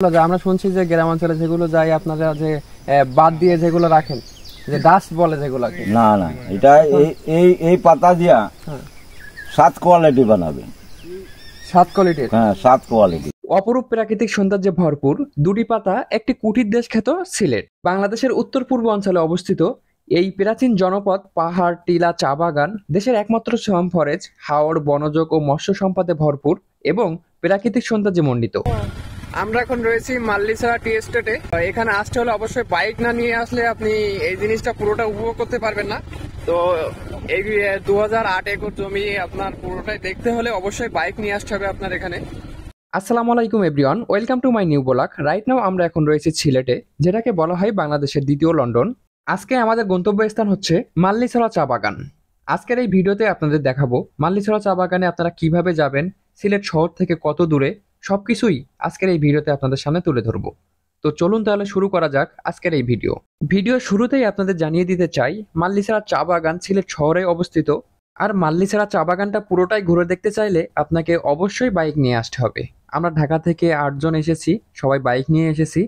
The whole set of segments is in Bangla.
আমরা শুনছি যে গ্রামাঞ্চলে যেগুলো যায় আপনারা যে বাদ দিয়ে যেগুলো রাখেন, যে ডাস্ট বলে যেগুলোকে। না না, এটা এই পাতা দিয়া 7 কোয়ালিটি বানাবে। 7 কোয়ালিটির? হ্যাঁ, 7 কোয়ালিটি। অপরূপ প্রাকৃতিক সৌন্দর্যে ভরপুর দুটি পাতা একটি কুটির দেশ খ্যাত সিলেট বাংলাদেশের উত্তর পূর্ব অঞ্চলে অবস্থিত। এই প্রাচীন জনপদ পাহাড়, টিলা, চা বাগান, দেশের একমাত্র সোয়াম ফরেস্ট, হাওড়, বনযোগ ও মৎস্য সম্পদে ভরপুর এবং প্রাকৃতিক সৌন্দর্যে মণ্ডিত। আমরা এখন রয়েছি মাল্লিছড়া টি এস্টেটে। এখানে আসতে হলে অবশ্যই বাইক না নিয়ে আসলে আপনি এই জিনিসটা পুরোটা উপভোগ করতে পারবেন না। তো এই 2008 একর জমি আপনার পুরোটাই দেখতে হলে অবশ্যই বাইক নিয়ে আসতে হবে আপনার এখানে। আসসালামু আলাইকুম everyone, welcome to my new blog. Right now আমরা এখন রয়েছি সিলেটে, যেটাকে বলা হয় বাংলাদেশের দ্বিতীয় লন্ডন। আজকে আমাদের গন্তব্যস্থান হচ্ছে মাল্লিছড়া চা বাগান। আজকের এই ভিডিওতে আপনাদের দেখাবো মাল্লিছড়া চা বাগানে আপনারা কিভাবে যাবেন, সিলেট শহর থেকে কত দূরে, সবকিছুই আজকের এই ভিডিওতে আপনাদের সামনে তুলে ধরবো। তো চলুন তাহলে শুরু করা যাক আজকের এই ভিডিও শুরুতেই আপনাদের জানিয়ে দিতে চাই মাল্লিছড়া চা বাগান সিলেট শহরে অবস্থিত। আর মাল্লিছড়া চা বাগানটা পুরোটাই ঘুরে দেখতে চাইলে আপনাকে অবশ্যই বাইক নিয়ে আসতে হবে। আমরা ঢাকা থেকে 8 জন এসেছি, সবাই বাইক নিয়ে এসেছি।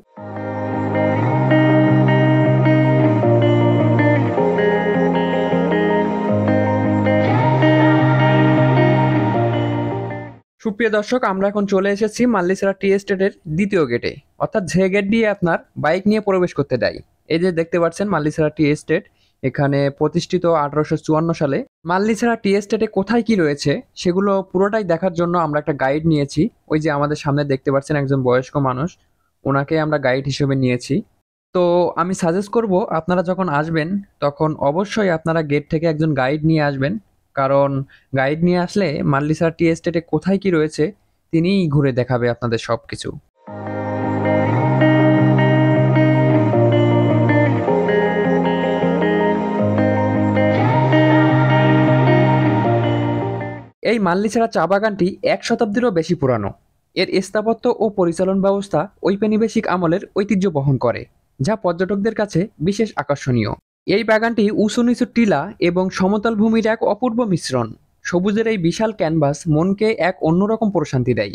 সুপ্রিয় দর্শক, আমরা এখন চলে এসেছি মাল্লিছড়া টি এস্টেটের দ্বিতীয় গেটে, অর্থাৎ যে গেট দিয়ে আপনার বাইক নিয়ে প্রবেশ করতে দেয়। এই যে দেখতে পাচ্ছেন মাল্লিছড়া টি এস্টেট, এখানে প্রতিষ্ঠিত 1854 সালে। মাল্লিছড়া টি এস্টেটে কোথায় কি রয়েছে সেগুলো পুরোটাই দেখার জন্য আমরা একটা গাইড নিয়েছি। ওই যে আমাদের সামনে দেখতে পাচ্ছেন একজন বয়স্ক মানুষ, ওনাকে আমরা গাইড হিসেবে নিয়েছি। তো আমি সাজেস্ট করব আপনারা যখন আসবেন তখন অবশ্যই আপনারা গেট থেকে একজন গাইড নিয়ে আসবেন, কারণ গাইড নিয়ে আসলে মাল্লিছড়া টি এস্টেটে কোথায় কি রয়েছে তিনিই ঘুরে দেখাবে আপনাদের সবকিছু। এই মাল্লিছড়া চা বাগানটি 1 শতাব্দীরও বেশি পুরানো। এর স্থাপত্য ও পরিচালন ব্যবস্থা ঔপনিবেশিক আমলের ঐতিহ্য বহন করে, যা পর্যটকদের কাছে বিশেষ আকর্ষণীয়। এই বাগানটি উঁচু নিচু টিলা এবং সমতল ভূমির এক অপূর্ব মিশ্রণ। সবুজের এই বিশাল ক্যানভাস মনকে এক অন্যরকম প্রশান্তি দেয়।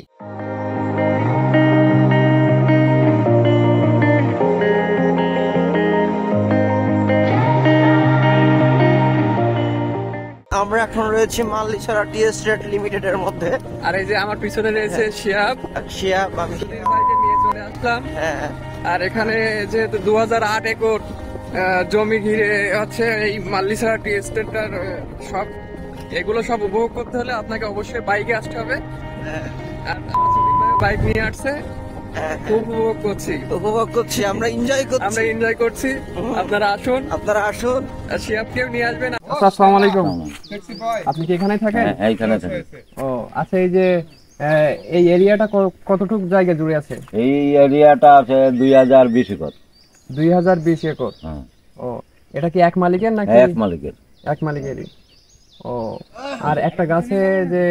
আমরা এখন রয়েছে মাল্লিছড়া টি এস্টেট লিমিটেডের মধ্যে। আর এই যে আমার পিছনে রয়েছে শিহাব আমি বাইকে নিয়ে চলে আসলাম। হ্যাঁ, আর এখানে যেহেতু 2008 একর জমি ঘিরে হচ্ছে এই মাল্লিছড়া টি এস্টেটটার সব এগুলো সব উপভোগ করতে হলে আপনাকে অবশ্যই বাইকে আসতে হবে। আর আমার সুদীপ ভাই বাইক নিয়ে আসছে, খুব উপভোগ করছি, আমরা এনজয় করছি। আপনারা আসুন আর শিহাবকেও নিয়ে আসবেন। আসসালামু আলাইকুম, আপনি কি এখানেই থাকেন? হ্যাঁ, এইখানে থাকে। ও আচ্ছা, এই যে এই এরিয়াটা কতটুকু জায়গা জুড়ে আছে? এই এরিয়াটা আছে 2020 একর। 2020 একর? হ্যাঁ। ও, এটা কি এক মালিকের নাকি? এক মালিকের। এক মালিকেরই। ও, আর একটা গাছে যে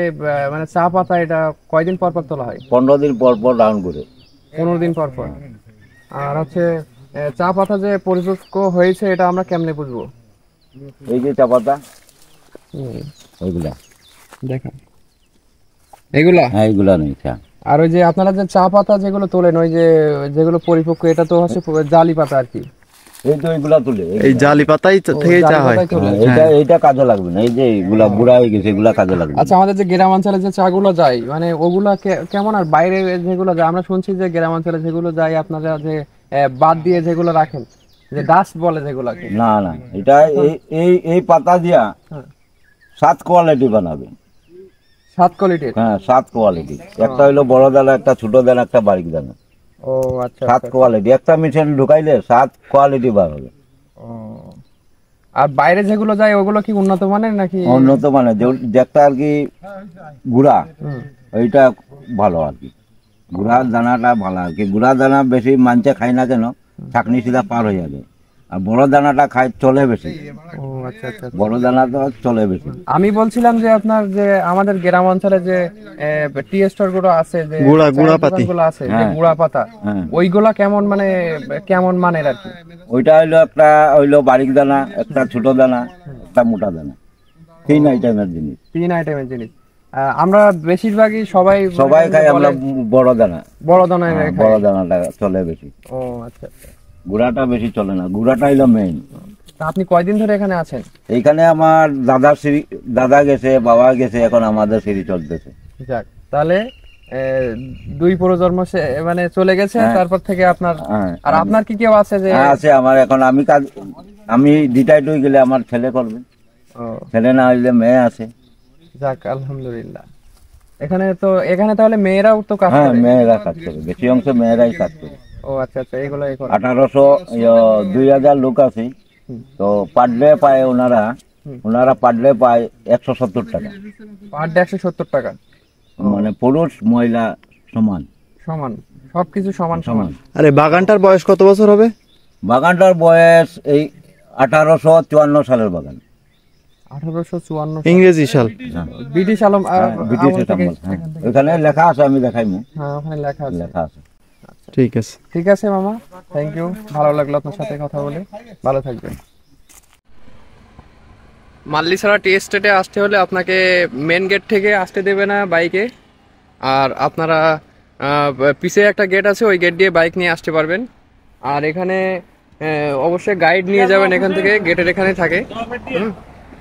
মানে চা পাতা, এটা কয়দিন পর পর তোলা হয়? 15 দিন পর পর রাউন্ড করে। 15 দিন পর পর। আর হচ্ছে চা পাতা যে পরিপক্ক হয়েছে এটা আমরা কেমনে বুঝবো? এই যে চা পাতা, ওইগুলা দেখেন, এগুলা? হ্যাঁ, এইগুলা নেই চা। আর ওই যে আপনারা যে চা পাতা যেগুলো তোলেন, ওই যে যেগুলো পরিপক্ক, এটা তো হচ্ছে জালি পাতা আর কি। এই তো এইগুলা তুলে, এই জালি পাতাই থেকে চা হয়। এইটা কাজে লাগবে না, এই যে এইগুলা বুড়া হয়ে গেছে, এগুলা কাজে লাগবে। আচ্ছা, আমাদের যে গ্রামাঞ্চলে যে চাগুলো যায় মানে ওগুলা কেমন? আর বাইরে যেগুলো যায়, আমরা শুনছি যে গ্রামাঞ্চলে যেগুলো যায় আপনারা যে বাদ দিয়ে যেগুলো রাখেন, যে ডাস্ট বলে যেগুলোকে। না না, এটা এই পাতা দিয়া 7 কোয়ালিটি বানাবে। 7 কোয়ালিটির? হ্যাঁ, 7 কোয়ালিটি। একটা হইলো বড় দানা, একটা ছোট দানা, একটা বারিক দানা। ও আচ্ছা, 7 কোয়ালিটি। একটা মেশিন ঢুকাইলে 7 কোয়ালিটি বার হবে। ও, আর বাইরে যেগুলো যায় ওগুলো কি উন্নত মানের নাকি? উন্নত মানের, যেটা আর কি গুড়া, ওইটা ভালো আর কি। গুড়ার দানাটা ভালো আর কি। গুড়ার দানা বেশি মানছে খায় না, কেন ছাকনি সিধা পার হয়ে যাবে। আর বড় দানাটা খায়, চলে বেশি। ও আচ্ছা আচ্ছা, বড় দানা তো চলে বেশি। আমি বলছিলাম যে আপনার যে আমাদের গ্রাম অঞ্চলে যে টি স্টোর গুলো আছে, যে গুড়া পাতি গুলো আছে, যে গুড়া পাতা, ওইগুলা কেমন মানে কেমন মানের আর কি? ওইটা হইলো একটা হইলো বারিক দানা, একটা ছোট দানা, একটা মোটা দানা। 3 আইটেমের জিনিস। 3 আইটেমের জিনিস। আমরা বেশিরভাগই সবাই সবাই খাই আমরা বড় দানা। বড় দানায় হ্যাঁ, খাই। বড় দানাটা চলে বেশি, ও আচ্ছা আচ্ছা। গুড়াটা বেশি চলে না, গুড়াটা হইলো মেইন। তা আপনি কয়দিন ধরে এখানে আছেন? এইখানে আমার দাদা গেছে, বাবা গেছে, এখন আমাদের সিঁড়ি চলতেছে। যাক, তাহলে দুই প্রজন্ম মানে চলে গেছে, হ্যাঁ। তারপর থেকে আপনার। হ্যাঁ, আর আপনার কি কেউ আছে যে? হ্যাঁ আছে আমার, এখন আমি রিটায়ার্ড হয়ে গেলে আমার ছেলে করবে, ও ছেলে না হইলে মেয়ে আছে। যাক, আলহামদুলিল্লাহ। এখানে তাহলে মেয়েরাও তো কাজ হ্যাঁ করে? মেয়েরা কাজ করে, বেশি অংশ মেয়েরাই কাজ করে। ও আচ্ছা আচ্ছা, এগুলো 1800 2000 লোক আছে, তো পার ডে পায় ওনারা পার ডে পায় 170 টাকা, পার ডে 170 টাকা। মানে পুরুষ মহিলা সমান সমান, সবকিছু সমান সমান। আরে বাগানটার বয়স কত বছর হবে? বাগানটার বয়স এই 1854 সালের বাগান। 1854 ইংরেজি সাল। ব্রিটিশ আলম ব্রিটিশের থেকে। আমল, হ্যাঁ। ওখানে লেখা আছে, আমি দেখাইমু, হ্যাঁ, ওখানে লেখা আছে। লেখা আছে। ঠিক আছে। ঠিক আছে মামা, থ্যাংক ইউ, ভালো লাগলো আপনার সাথে কথা বলে, ভালো থাকবেন। মাল্লিছড়া টি এস্টেটে আসতে হলে আপনাকে মেন গেট থেকে আসতে দেবে না বাইকে, আর আপনারা পিছে একটা গেট আছে, ওই গেট দিয়ে বাইক নিয়ে আসতে পারবেন। আর এখানে অবশ্যই গাইড নিয়ে যাবেন, এখান থেকে গেটের এখানে থাকে।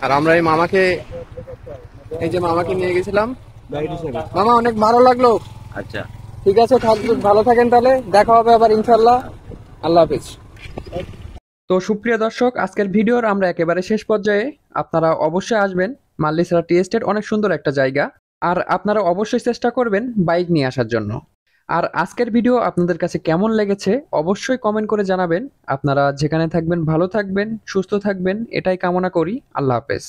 আর আমরা এই মামাকে নিয়ে গেছিলাম মামা, অনেক ভালো লাগলো। আচ্ছা, ঠিক আছে, ভালো থাকেন, তাহলে দেখা হবে আবার ইনশাল্লাহ। আল্লাহ হাফিজ। তো সুপ্রিয় দর্শক, আজকের ভিডিওর আমরা একেবারে শেষ পর্যায়ে। আপনারা অবশ্যই আসবেন, মাল্লিছড়া টি এস্টেট অনেক সুন্দর একটা জায়গা। আর আপনারা অবশ্যই চেষ্টা করবেন বাইক নিয়ে আসার জন্য। আর আজকের ভিডিও আপনাদের কাছে কেমন লেগেছে অবশ্যই কমেন্ট করে জানাবেন। আপনারা যেখানে থাকবেন ভালো থাকবেন, সুস্থ থাকবেন, এটাই কামনা করি। আল্লাহ হাফেজ।